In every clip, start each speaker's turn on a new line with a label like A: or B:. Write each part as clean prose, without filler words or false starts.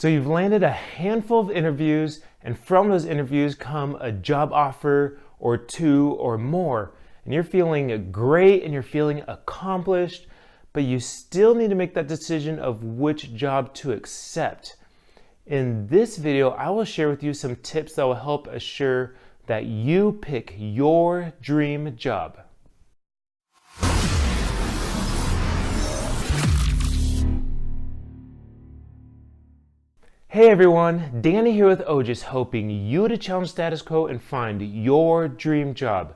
A: So you've landed a handful of interviews, and from those interviews come a job offer or two or more. And you're feeling great and you're feeling accomplished, but you still need to make that decision of which job to accept. In this video, I will share with you some tips that will help assure that you pick your dream job. Hey everyone, Danny here with OJIS, helping you to challenge status quo and find your dream job.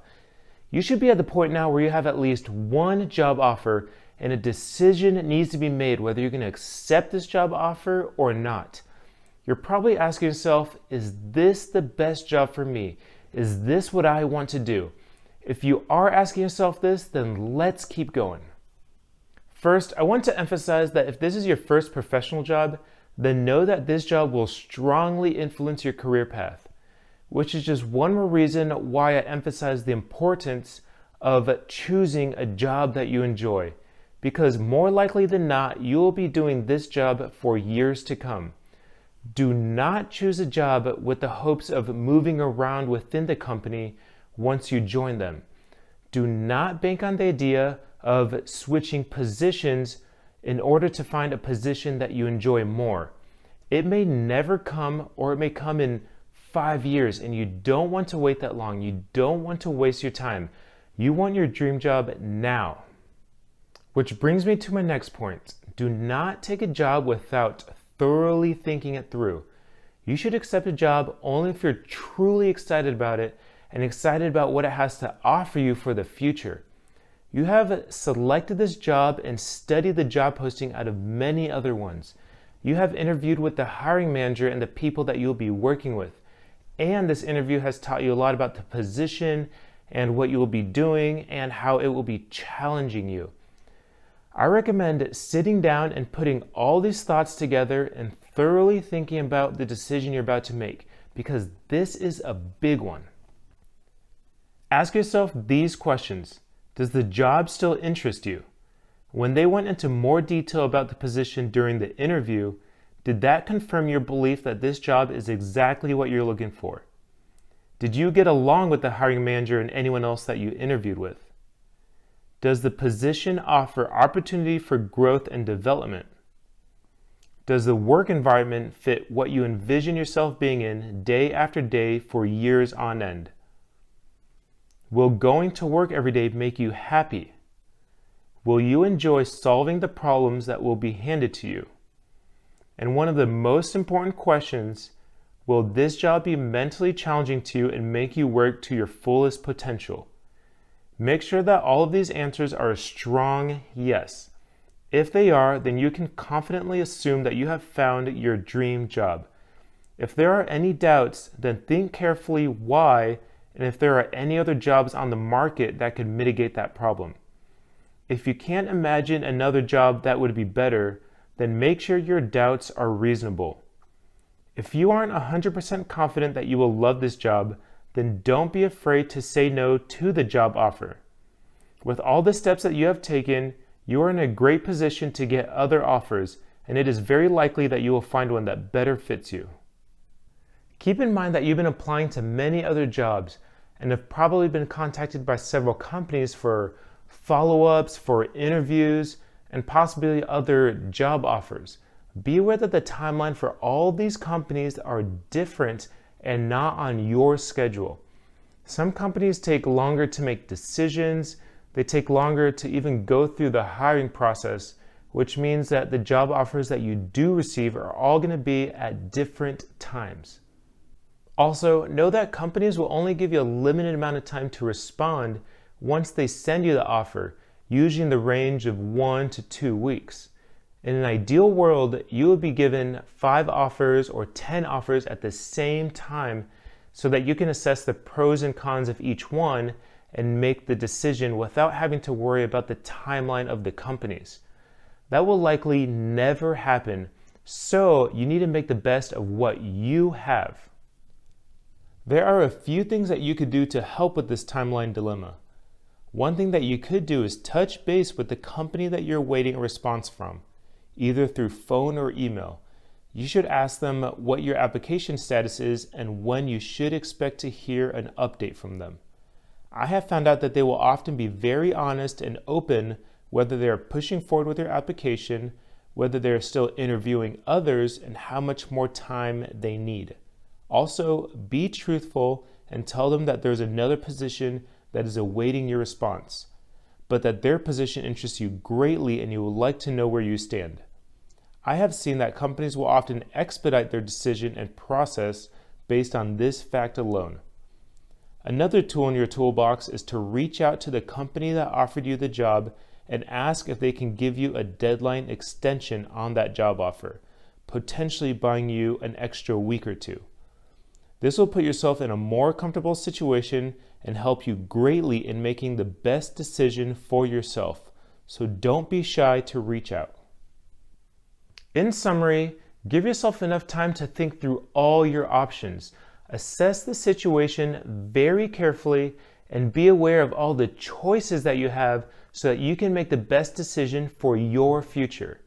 A: You should be at the point now where you have at least one job offer and a decision needs to be made whether you're going to accept this job offer or not. You're probably asking yourself, is this the best job for me? Is this what I want to do? If you are asking yourself this, then let's keep going. First, I want to emphasize that if this is your first professional job, then know that this job will strongly influence your career path, which is just one more reason why I emphasize the importance of choosing a job that you enjoy, because more likely than not, you will be doing this job for years to come. Do not choose a job with the hopes of moving around within the company once you join them. Do not bank on the idea of switching positions in order to find a position that you enjoy more. It may never come, or it may come in 5 years, and you don't want to wait that long. You don't want to waste your time. You want your dream job now. Which brings me to my next point. Do not take a job without thoroughly thinking it through. You should accept a job only if you're truly excited about it and excited about what it has to offer you for the future. You have selected this job and studied the job posting out of many other ones. You have interviewed with the hiring manager and the people that you'll be working with. And this interview has taught you a lot about the position and what you will be doing and how it will be challenging you. I recommend sitting down and putting all these thoughts together and thoroughly thinking about the decision you're about to make, because this is a big one. Ask yourself these questions. Does the job still interest you? When they went into more detail about the position during the interview, did that confirm your belief that this job is exactly what you're looking for? Did you get along with the hiring manager and anyone else that you interviewed with? Does the position offer opportunity for growth and development? Does the work environment fit what you envision yourself being in day after day for years on end? Will going to work every day make you happy? Will you enjoy solving the problems that will be handed to you? And one of the most important questions, will this job be mentally challenging to you and make you work to your fullest potential? Make sure that all of these answers are a strong yes. If they are, then you can confidently assume that you have found your dream job. If there are any doubts, then think carefully why, and if there are any other jobs on the market that could mitigate that problem. If you can't imagine another job that would be better, then make sure your doubts are reasonable. If you aren't 100% confident that you will love this job, then don't be afraid to say no to the job offer. With all the steps that you have taken, you are in a great position to get other offers, and it is very likely that you will find one that better fits you. Keep in mind that you've been applying to many other jobs and have probably been contacted by several companies for follow-ups, for interviews, and possibly other job offers. Be aware that the timeline for all these companies are different and not on your schedule. Some companies take longer to make decisions. They take longer to even go through the hiring process, which means that the job offers that you do receive are all going to be at different times. Also, know that companies will only give you a limited amount of time to respond once they send you the offer, usually in the range of 1 to 2 weeks. In an ideal world, you would be given 5 offers or 10 offers at the same time so that you can assess the pros and cons of each one and make the decision without having to worry about the timeline of the companies. That will likely never happen, so you need to make the best of what you have. There are a few things that you could do to help with this timeline dilemma. One thing that you could do is touch base with the company that you're waiting a response from, either through phone or email. You should ask them what your application status is and when you should expect to hear an update from them. I have found out that they will often be very honest and open whether they are pushing forward with your application, whether they are still interviewing others, and how much more time they need. Also, be truthful and tell them that there's another position that is awaiting your response, but that their position interests you greatly and you would like to know where you stand. I have seen that companies will often expedite their decision and process based on this fact alone. Another tool in your toolbox is to reach out to the company that offered you the job and ask if they can give you a deadline extension on that job offer, potentially buying you an extra week or two. This will put yourself in a more comfortable situation and help you greatly in making the best decision for yourself. So don't be shy to reach out. In summary, give yourself enough time to think through all your options. Assess the situation very carefully and be aware of all the choices that you have so that you can make the best decision for your future.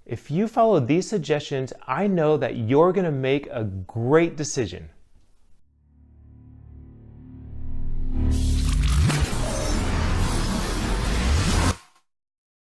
A: If you follow these suggestions, I know that you're going to make a great decision.